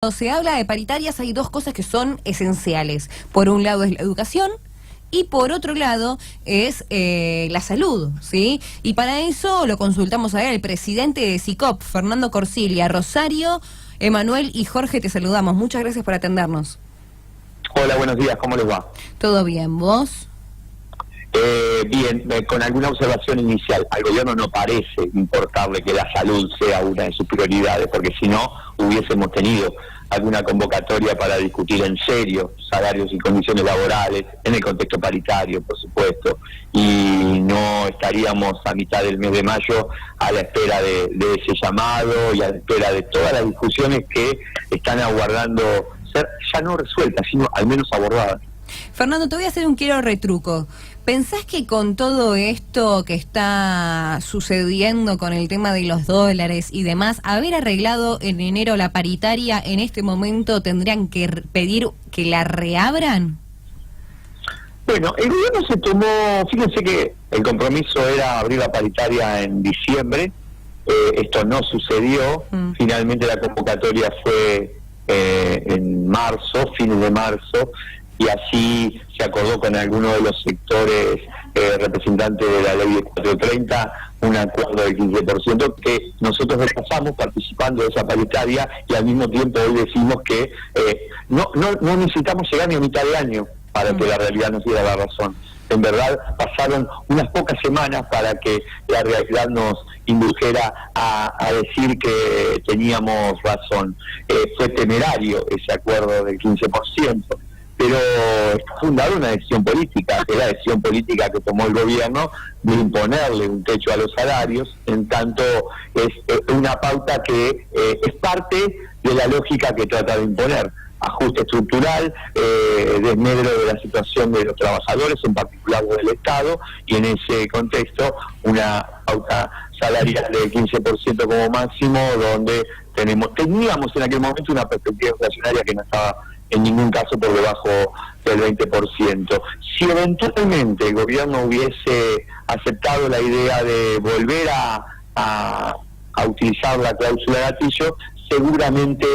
Cuando se habla de paritarias hay dos cosas que son esenciales. Por un lado es la educación y por otro lado es la salud, ¿sí? Y para eso lo consultamos a él, el presidente de SICOP, Fernando Corsiglia. Rosario, Emanuel y Jorge, te saludamos. Muchas gracias por atendernos. Hola, buenos días, ¿cómo les va? ¿Todo bien? ¿Vos? Bien, con alguna observación inicial. Al gobierno no parece importarle que la salud sea una de sus prioridades, porque si no hubiésemos tenido alguna convocatoria para discutir en serio salarios y condiciones laborales, en el contexto paritario, por supuesto, y no estaríamos a mitad del mes de mayo a la espera de ese llamado y a la espera de todas las discusiones que están aguardando ser ya no resueltas, sino al menos abordadas. Fernando, te voy a hacer un quiero retruco. ¿Pensás que con todo esto que está sucediendo con el tema de los dólares y demás, haber arreglado en enero la paritaria en este momento tendrían que pedir que la reabran? Bueno, el gobierno se tomó, fíjense que el compromiso era abrir la paritaria en diciembre, esto no sucedió, finalmente la convocatoria fue en marzo, fines de marzo, y así se acordó con algunos de los sectores representantes de la ley de 430 un acuerdo del 15% que nosotros rechazamos participando de esa paritaria, y al mismo tiempo hoy decimos que no necesitamos llegar ni a mitad de año para que la realidad nos diera la razón. En verdad pasaron unas pocas semanas para que la realidad nos indujera a decir que teníamos razón. Fue temerario ese acuerdo del 15%. Pero está fundada una decisión política, que es la decisión política que tomó el gobierno de imponerle un techo a los salarios, en tanto es una pauta que es parte de la lógica que trata de imponer. Ajuste estructural, desmedro de la situación de los trabajadores, en particular del Estado, y en ese contexto una pauta salarial del 15% como máximo, donde teníamos en aquel momento una perspectiva inflacionaria que no estaba en ningún caso por debajo del 20%. Si eventualmente el gobierno hubiese aceptado la idea de volver a utilizar la cláusula gatillo, seguramente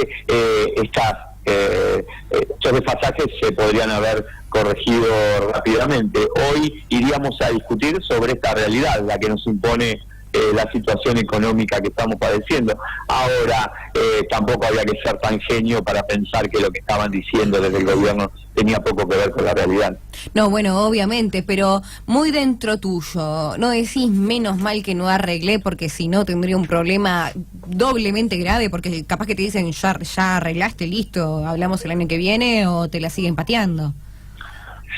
estos desfasajes se podrían haber corregido rápidamente. Hoy iríamos a discutir sobre esta realidad, la que nos impone la situación económica que estamos padeciendo. Ahora, tampoco había que ser tan genio para pensar que lo que estaban diciendo desde el gobierno tenía poco que ver con la realidad. No, bueno, obviamente, pero muy dentro tuyo, ¿no decís menos mal que no arreglé porque si no tendría un problema doblemente grave? Porque capaz que te dicen ya arreglaste, listo, hablamos el año que viene, o te la siguen pateando.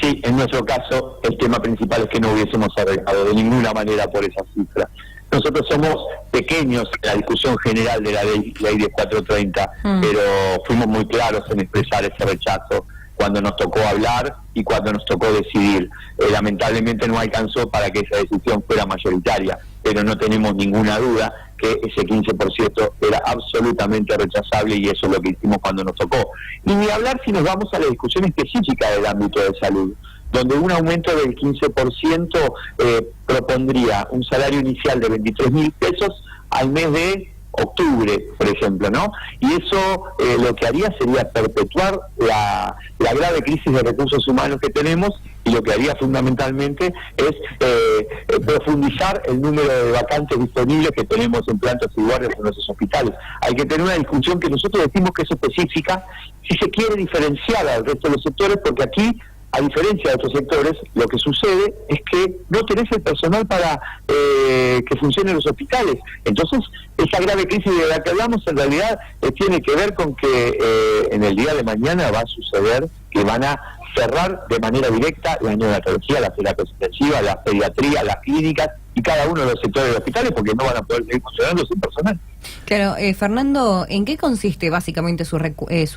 Sí, en nuestro caso el tema principal es que no hubiésemos arreglado de ninguna manera por esa cifra. Nosotros somos pequeños en la discusión general de la ley de 430, pero fuimos muy claros en expresar ese rechazo cuando nos tocó hablar y cuando nos tocó decidir. Lamentablemente no alcanzó para que esa decisión fuera mayoritaria, pero no tenemos ninguna duda que ese 15% era absolutamente rechazable, y eso es lo que hicimos cuando nos tocó. Y ni hablar si nos vamos a la discusión específica del ámbito de salud, donde un aumento del 15% propondría un salario inicial de 23.000 pesos al mes de octubre, por ejemplo, ¿no? Y eso lo que haría sería perpetuar la grave crisis de recursos humanos que tenemos, y lo que haría fundamentalmente es profundizar el número de vacantes disponibles que tenemos en plantas y guardias en nuestros hospitales. Hay que tener una discusión que nosotros decimos que es específica, si se quiere diferenciar al resto de los sectores, porque aquí, a diferencia de otros sectores, lo que sucede es que no tenés el personal para que funcionen los hospitales. Entonces, esa grave crisis de la que hablamos en realidad tiene que ver con que en el día de mañana va a suceder que van a cerrar de manera directa la neonatología, las terapias intensivas, la pediatría, las clínicas y cada uno de los sectores de hospitales, porque no van a poder seguir funcionando sin personal. Claro, Fernando, ¿en qué consiste básicamente su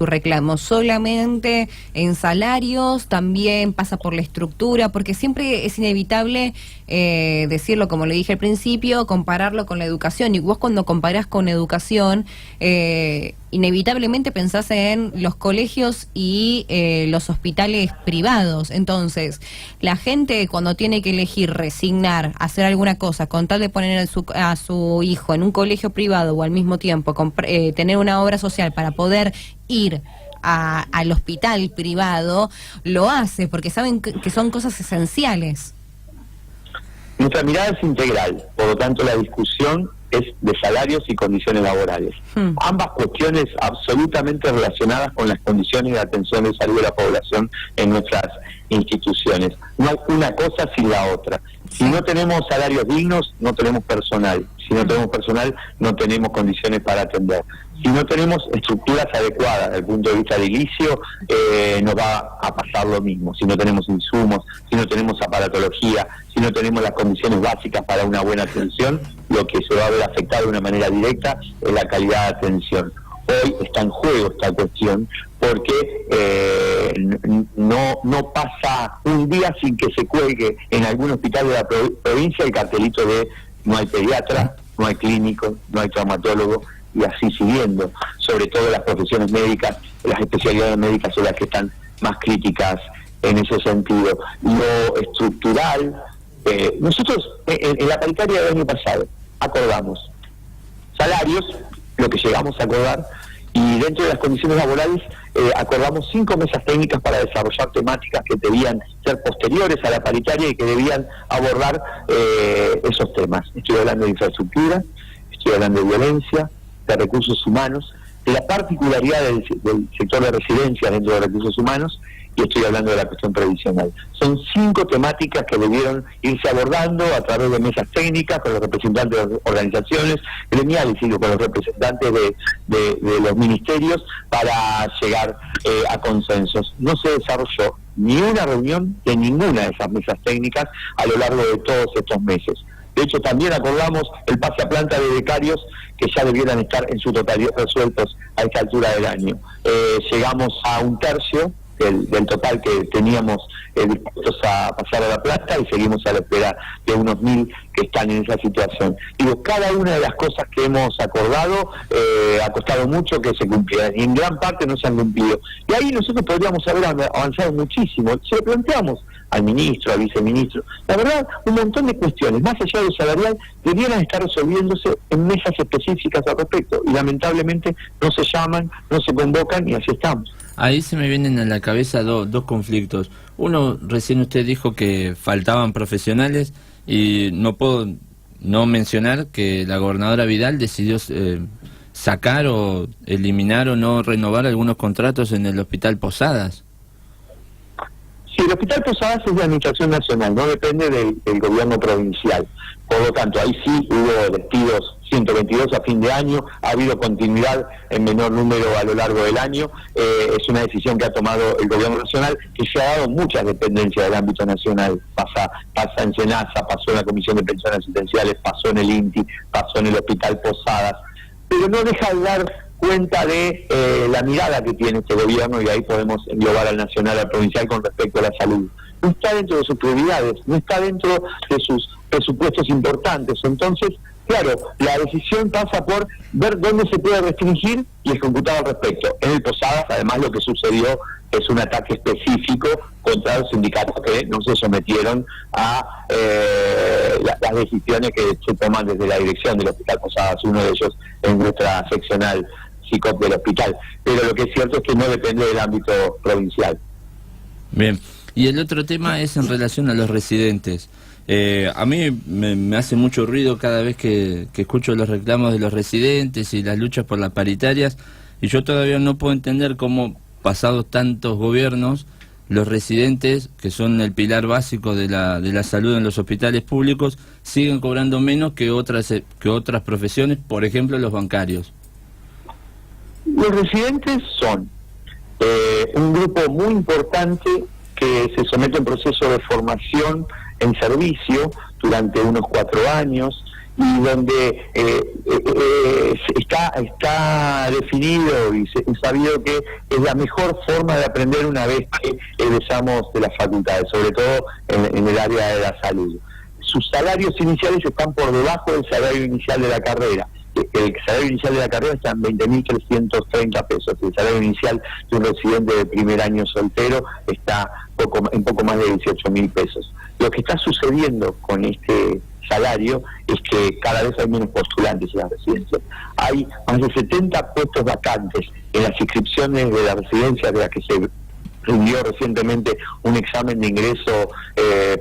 reclamo? ¿Solamente en salarios? ¿También pasa por la estructura? Porque siempre es inevitable decirlo, como le dije al principio, compararlo con la educación. Y vos cuando comparás con educación, inevitablemente pensás en los colegios y los hospitales privados. Entonces, la gente cuando tiene que elegir resignar, hacer alguna cosa con tal de poner a su hijo en un colegio privado o al mismo tiempo tener una obra social para poder ir al hospital privado, lo hace porque saben que son cosas esenciales. Nuestra mirada es integral, por lo tanto la discusión es de salarios y condiciones laborales. Ambas cuestiones absolutamente relacionadas con las condiciones de atención de salud de la población en nuestras instituciones. No hay una cosa sin la otra. Si no tenemos salarios dignos, no tenemos personal. Si no tenemos personal, no tenemos condiciones para atender. Si no tenemos estructuras adecuadas desde el punto de vista edilicio, nos va a pasar lo mismo. Si no tenemos insumos, si no tenemos aparatología, si no tenemos las condiciones básicas para una buena atención, lo que se va a ver afectado de una manera directa es la calidad de atención. Hoy está en juego esta cuestión porque no pasa un día sin que se cuelgue en algún hospital de la provincia el cartelito de no hay pediatra, no hay clínico, no hay traumatólogo, y así siguiendo. Sobre todo las profesiones médicas, las especialidades médicas son las que están más críticas en ese sentido. Lo estructural, nosotros en la paritaria del año pasado acordamos salarios, lo que llegamos a acordar, y dentro de las condiciones laborales acordamos 5 mesas técnicas para desarrollar temáticas que debían ser posteriores a la paritaria y que debían abordar esos temas. Estoy hablando de infraestructura, estoy hablando de violencia, de recursos humanos, de la particularidad del sector de residencias dentro de recursos humanos, y estoy hablando de la cuestión previsional. Son 5 temáticas que debieron irse abordando a través de mesas técnicas con los representantes de las organizaciones gremiales y con los representantes de los ministerios para llegar a consensos. No se desarrolló ni una reunión de ninguna de esas mesas técnicas a lo largo de todos estos meses. De hecho, también acordamos el pase a planta de becarios que ya debieran estar en su totalidad resueltos a esta altura del año. Llegamos a 1/3 del total que teníamos dispuestos a pasar a la plata y seguimos a la espera de unos 1000 que están en esa situación. Digo, cada una de las cosas que hemos acordado ha costado mucho que se cumplieran y en gran parte no se han cumplido. Y ahí nosotros podríamos haber avanzado muchísimo. Se lo planteamos al ministro, al viceministro. La verdad, un montón de cuestiones, más allá de lo salarial, debieran estar resolviéndose en mesas específicas al respecto. Y lamentablemente no se llaman, no se convocan y así estamos. Ahí se me vienen a la cabeza dos conflictos. Uno, recién usted dijo que faltaban profesionales y no puedo no mencionar que la gobernadora Vidal decidió sacar o eliminar o no renovar algunos contratos en el Hospital Posadas. Sí, el Hospital Posadas es de Administración Nacional, no depende del gobierno provincial. Por lo tanto, ahí sí hubo despidos 122 a fin de año, ha habido continuidad en menor número a lo largo del año. Es una decisión que ha tomado el gobierno nacional, que se ha dado muchas dependencias del ámbito nacional. Pasa en SENASA, pasó en la Comisión de Pensiones Asistenciales, pasó en el INTI, pasó en el Hospital Posadas, pero no deja de dar cuenta de la mirada que tiene este gobierno, y ahí podemos englobar al nacional, al provincial con respecto a la salud. No está dentro de sus prioridades, no está dentro de sus presupuestos importantes. Entonces, claro, la decisión pasa por ver dónde se puede restringir y ejecutar al respecto. En el Posadas, además, lo que sucedió es un ataque específico contra los sindicatos que no se sometieron a las decisiones que se toman desde la dirección del Hospital Posadas, uno de ellos en nuestra seccional SICOP del hospital. Pero lo que es cierto es que no depende del ámbito provincial. Bien, y el otro tema es en relación a los residentes. A mí me hace mucho ruido cada vez que escucho los reclamos de los residentes y las luchas por las paritarias, y yo todavía no puedo entender cómo, pasados tantos gobiernos, los residentes, que son el pilar básico de la salud en los hospitales públicos, siguen cobrando menos que otras profesiones, por ejemplo los bancarios. Los residentes son un grupo muy importante que se somete a un proceso de formación en servicio durante unos 4 años, y donde está definido y es sabido que es la mejor forma de aprender una vez que egresamos de las facultades, sobre todo en el área de la salud. Sus salarios iniciales están por debajo del salario inicial de la carrera. El salario inicial de la carrera está en 20.330 pesos. El salario inicial de un residente de primer año soltero está en poco más de 18.000 pesos. Lo que está sucediendo con este salario es que cada vez hay menos postulantes en las residencias. Hay más de 70 puestos vacantes en las inscripciones de las residencias de las que se rindió recientemente un examen de ingreso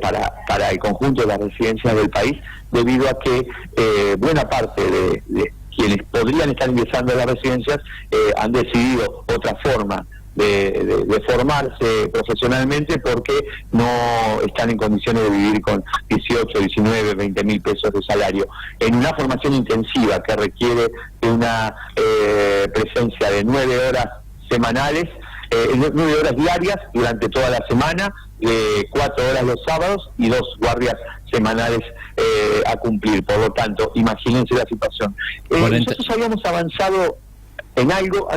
para el conjunto de las residencias del país, debido a que buena parte de quienes podrían estar ingresando a las residencias han decidido otra forma de formarse profesionalmente, porque no están en condiciones de vivir con 18, 19, 20 mil pesos de salario. En una formación intensiva que requiere de una presencia de 9 horas semanales, 9 horas diarias durante toda la semana, 4 horas los sábados y 2 guardias semanales a cumplir. Por lo tanto, imagínense la situación. Nosotros habíamos avanzado en algo,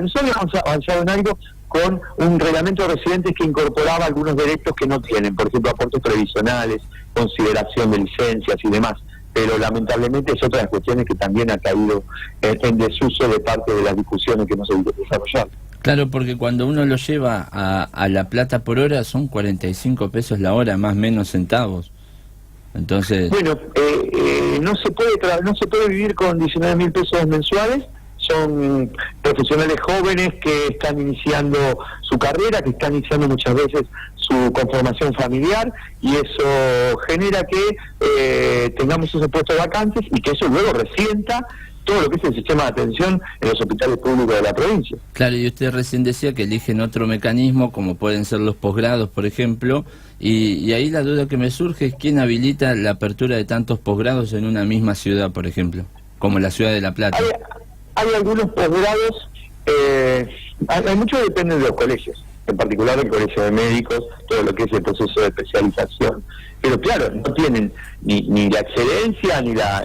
con un reglamento de residentes que incorporaba algunos derechos que no tienen, por ejemplo, aportes previsionales, consideración de licencias y demás. Pero lamentablemente es otra de las cuestiones que también ha caído en desuso de parte de las discusiones que hemos desarrollado. Claro, porque cuando uno lo lleva a la plata por hora son 45 pesos la hora, más menos centavos. Entonces, bueno, no se puede vivir con 19 mil pesos mensuales. Son profesionales jóvenes que están iniciando su carrera, que están iniciando muchas veces su conformación familiar, y eso genera que tengamos esos puestos vacantes y que eso luego resienta todo lo que es el sistema de atención en los hospitales públicos de la provincia. Claro, y usted recién decía que eligen otro mecanismo, como pueden ser los posgrados, por ejemplo, y ahí la duda que me surge es quién habilita la apertura de tantos posgrados en una misma ciudad, por ejemplo, como la ciudad de La Plata. Hay algunos posgrados, hay mucho que depende de los colegios, en particular del Colegio de Médicos, todo lo que es el proceso de especialización, pero claro, no tienen ni la excelencia ni la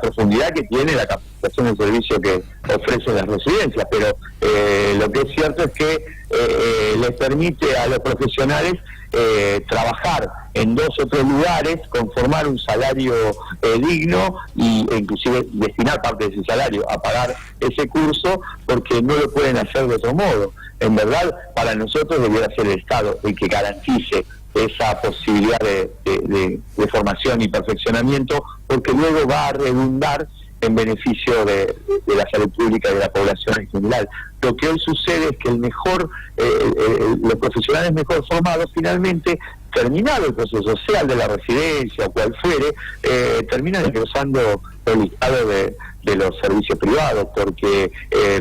profundidad que tiene la capacitación del servicio que ofrecen las residencias, pero lo que es cierto es que les permite a los profesionales trabajar en 2 o 3 lugares, conformar un salario digno e inclusive destinar parte de ese salario a pagar ese curso, porque no lo pueden hacer de otro modo. En verdad, para nosotros debiera ser el Estado el que garantice esa posibilidad de formación y perfeccionamiento, porque luego va a redundar en beneficio de la salud pública y de la población en general. Lo que hoy sucede es que los profesionales mejor formados finalmente, terminado el proceso, sea el de la residencia o cual fuere, terminan ingresando el listado de los servicios privados, porque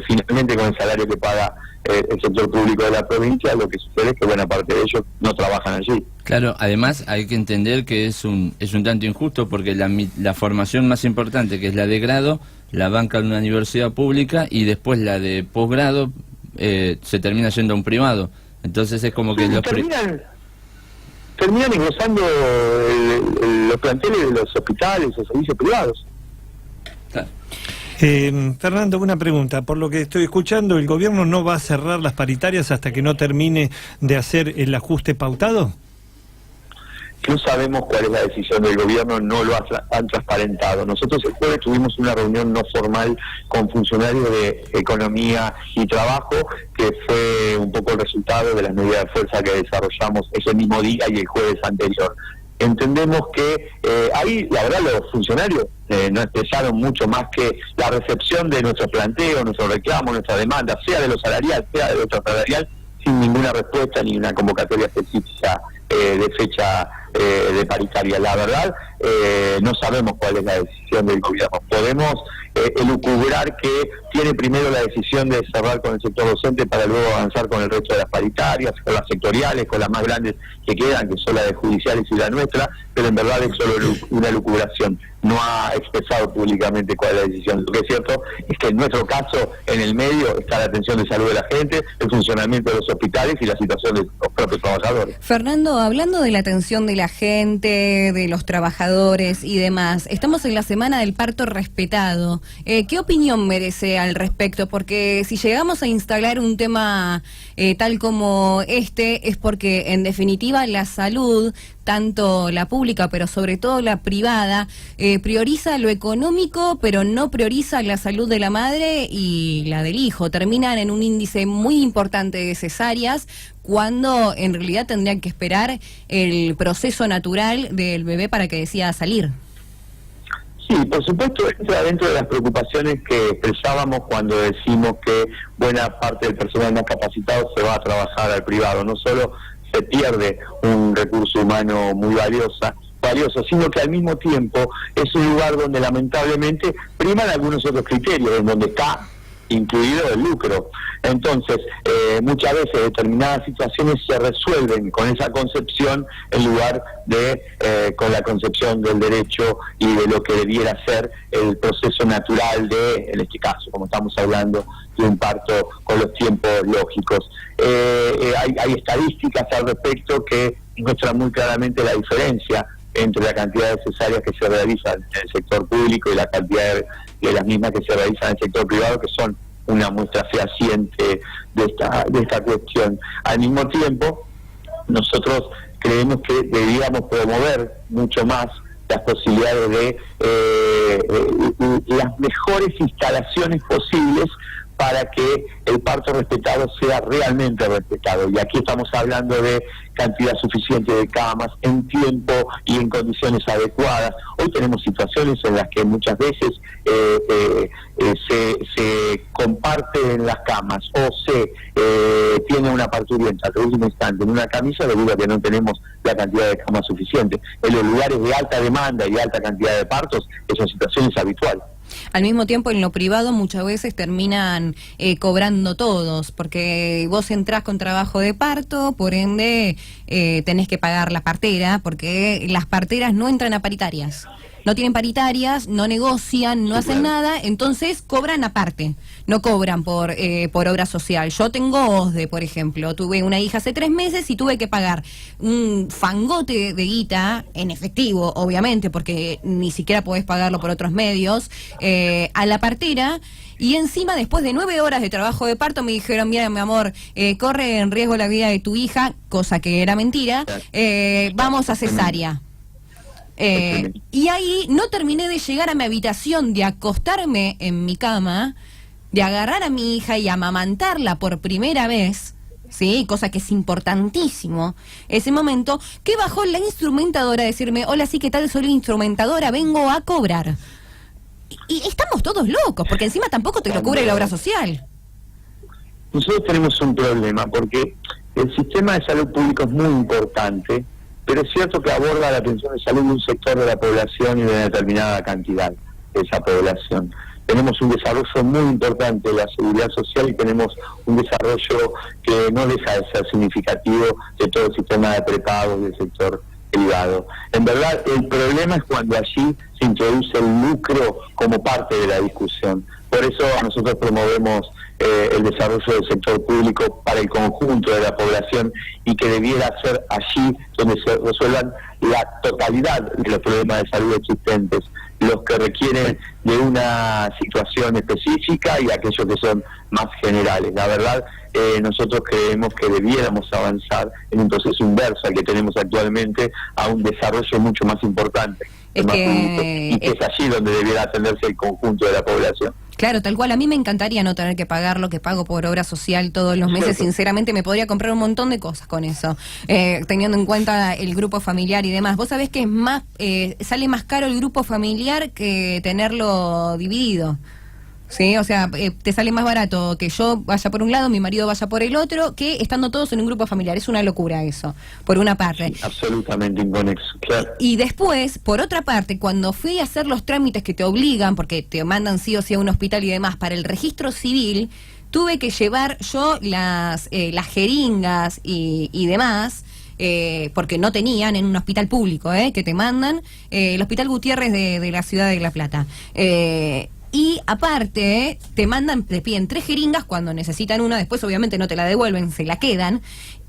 finalmente con el salario que paga el sector público de la provincia, lo que sucede es que buena parte de ellos no trabajan allí. Claro, además hay que entender que es un tanto injusto, porque la formación más importante, que es la de grado, la banca en una universidad pública, y después la de posgrado se termina yendo a un privado. Entonces es como que terminan ingresando los planteles de los hospitales o servicios privados. Claro. Fernando, una pregunta. Por lo que estoy escuchando, ¿el gobierno no va a cerrar las paritarias hasta que no termine de hacer el ajuste pautado? No sabemos cuál es la decisión del gobierno, no lo han transparentado. Nosotros el jueves tuvimos una reunión no formal con funcionarios de Economía y Trabajo, que fue un poco el resultado de las medidas de fuerza que desarrollamos ese mismo día y el jueves anterior. Entendemos que ahí, la verdad, los funcionarios no expresaron mucho más que la recepción de nuestro planteo, nuestro reclamo, nuestra demanda, sea de lo salarial, sea de lo salarial, sin ninguna respuesta ni una convocatoria específica de fecha de paritaria. La verdad, no sabemos cuál es la decisión del gobierno. Podemos elucubrar que tiene primero la decisión de cerrar con el sector docente para luego avanzar con el resto de las paritarias, con las sectoriales, con las más grandes que quedan, que son las de judiciales y la nuestra, pero en verdad es solo una elucubración. No ha expresado públicamente cuál es la decisión. Lo que es cierto es que en nuestro caso, en el medio, está la atención de salud de la gente, el funcionamiento de los hospitales y la situación de los propios trabajadores. Fernando, hablando de la atención de la gente, de los trabajadores y demás, estamos en la semana del parto respetado. ¿Qué opinión merece al respecto? Porque si llegamos a instalar un tema tal como este, es porque en definitiva la salud, tanto la pública pero sobre todo la privada, prioriza lo económico pero no prioriza la salud de la madre y la del hijo. Terminan en un índice muy importante de cesáreas, cuando en realidad tendrían que esperar el proceso natural del bebé para que decida salir. Sí, por supuesto, entra dentro de las preocupaciones que expresábamos cuando decimos que buena parte del personal más capacitado se va a trabajar al privado. No solo se pierde un recurso humano muy valioso, sino que al mismo tiempo es un lugar donde lamentablemente priman algunos otros criterios, en donde está incluido el lucro. Entonces, muchas veces determinadas situaciones se resuelven con esa concepción en lugar de con la concepción del derecho y de lo que debiera ser el proceso natural de, en este caso, como estamos hablando, de un parto con los tiempos lógicos. Hay estadísticas al respecto que muestran muy claramente la diferencia entre la cantidad de cesáreas que se realizan en el sector público y la cantidad de las mismas que se realizan en el sector privado, que son una muestra fehaciente de esta cuestión. Al mismo tiempo, nosotros creemos que deberíamos promover mucho más las posibilidades de las mejores instalaciones posibles para que el parto respetado sea realmente respetado. Y aquí estamos hablando de cantidad suficiente de camas, en tiempo y en condiciones adecuadas. Hoy tenemos situaciones en las que muchas veces se comparten las camas o se tiene una parturienta de último instante en una camisa debido a que no tenemos la cantidad de camas suficiente. En los lugares de alta demanda y alta cantidad de partos, esa situación es habitual. Al mismo tiempo, en lo privado muchas veces terminan cobrando todos, porque vos entrás con trabajo de parto, por ende tenés que pagar la partera, porque las parteras no entran a paritarias. No tienen paritarias, no negocian, no hacen nada, entonces cobran aparte, no cobran por obra social. Yo tengo OSDE, por ejemplo, tuve una hija hace 3 meses y tuve que pagar un fangote de guita, en efectivo, obviamente, porque ni siquiera podés pagarlo por otros medios, a la partera. Y encima, después de 9 horas de trabajo de parto, me dijeron, mira, mi amor, corre en riesgo la vida de tu hija, cosa que era mentira, vamos a cesárea. Y ahí no terminé de llegar a mi habitación, de acostarme en mi cama, de agarrar a mi hija y amamantarla por primera vez, ¿sí? Cosa que es importantísimo, ese momento, que bajó la instrumentadora a decirme, hola, sí, ¿qué tal? Soy la instrumentadora, vengo a cobrar. Y estamos todos locos, porque encima tampoco te lo cubre la obra social. Nosotros tenemos un problema, porque el sistema de salud público es muy importante, pero es cierto que aborda la atención de salud de un sector de la población y de una determinada cantidad de esa población. Tenemos un desarrollo muy importante de la seguridad social y tenemos un desarrollo que no deja de ser significativo de todo el sistema de prepagos del sector privado. En verdad, el problema es cuando allí se introduce el lucro como parte de la discusión. Por eso nosotros promovemos el desarrollo del sector público para el conjunto de la población y que debiera ser allí donde se resuelvan la totalidad de los problemas de salud existentes, los que requieren de una situación específica y aquellos que son más generales. La verdad, nosotros creemos que debiéramos avanzar en un proceso inverso al que tenemos actualmente, a un desarrollo mucho más importante, y que es allí donde debiera atenderse el conjunto de la población. Claro, tal cual. A mí me encantaría no tener que pagar lo que pago por obra social todos los meses. Sinceramente, me podría comprar un montón de cosas con eso, teniendo en cuenta el grupo familiar y demás. Vos sabés que es más sale más caro el grupo familiar que tenerlo dividido. Sí, o sea, te sale más barato que yo vaya por un lado, mi marido vaya por el otro, que estando todos en un grupo familiar. Es una locura eso, por una parte. Sí, absolutamente inconexo, claro. Y después, por otra parte, cuando fui a hacer los trámites que te obligan, porque te mandan sí o sí a un hospital y demás, para el registro civil, tuve que llevar yo las jeringas y demás, porque no tenían en un hospital público, que te mandan, el Hospital Gutiérrez de la ciudad de La Plata. Y aparte, te piden 3 jeringas cuando necesitan una, después obviamente no te la devuelven, se la quedan.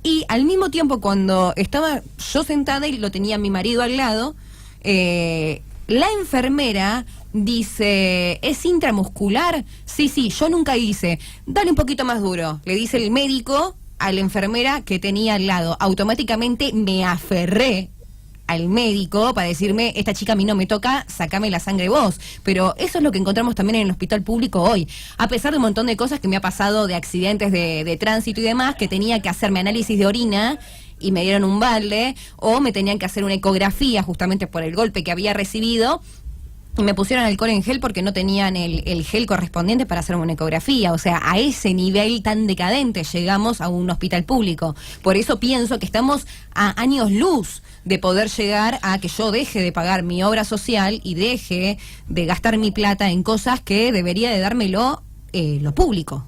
Y al mismo tiempo, cuando estaba yo sentada y lo tenía mi marido al lado, la enfermera dice, ¿es intramuscular? Sí, yo nunca hice. Dale un poquito más duro, le dice el médico a la enfermera que tenía al lado. Automáticamente me aferré al médico para decirme, esta chica a mí no me toca, sacame la sangre vos. Pero eso es lo que encontramos también en el hospital público hoy. A pesar de un montón de cosas que me ha pasado, de accidentes de tránsito y demás, que tenía que hacerme análisis de orina y me dieron un balde, o me tenían que hacer una ecografía justamente por el golpe que había recibido, y me pusieron alcohol en gel porque no tenían el gel correspondiente para hacer una ecografía. O sea, a ese nivel tan decadente llegamos a un hospital público. Por eso pienso que estamos a años luz de poder llegar a que yo deje de pagar mi obra social y deje de gastar mi plata en cosas que debería de dármelo lo público.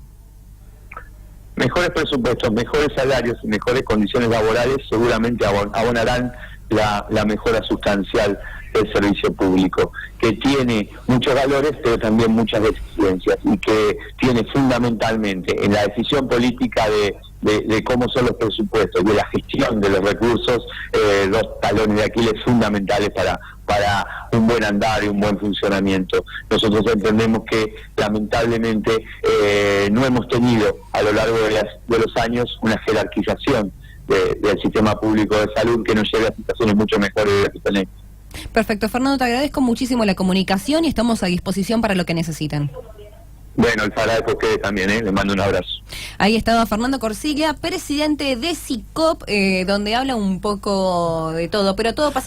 Mejores presupuestos, mejores salarios y mejores condiciones laborales seguramente abonarán la mejora sustancial del servicio público, que tiene muchos valores pero también muchas deficiencias, y que tiene fundamentalmente en la decisión política de cómo son los presupuestos, de la gestión de los recursos, dos talones de Aquiles fundamentales para un buen andar y un buen funcionamiento. Nosotros entendemos que lamentablemente no hemos tenido a lo largo de los años una jerarquización del sistema público de salud que nos lleve a situaciones mucho mejores de las que tenemos. Perfecto, Fernando, te agradezco muchísimo la comunicación y estamos a disposición para lo que necesiten. Bueno, les agradezco a ustedes también, les mando un abrazo. Ahí estaba Fernando Corsiglia, presidente de SICOP, donde habla un poco de todo, pero todo pasa por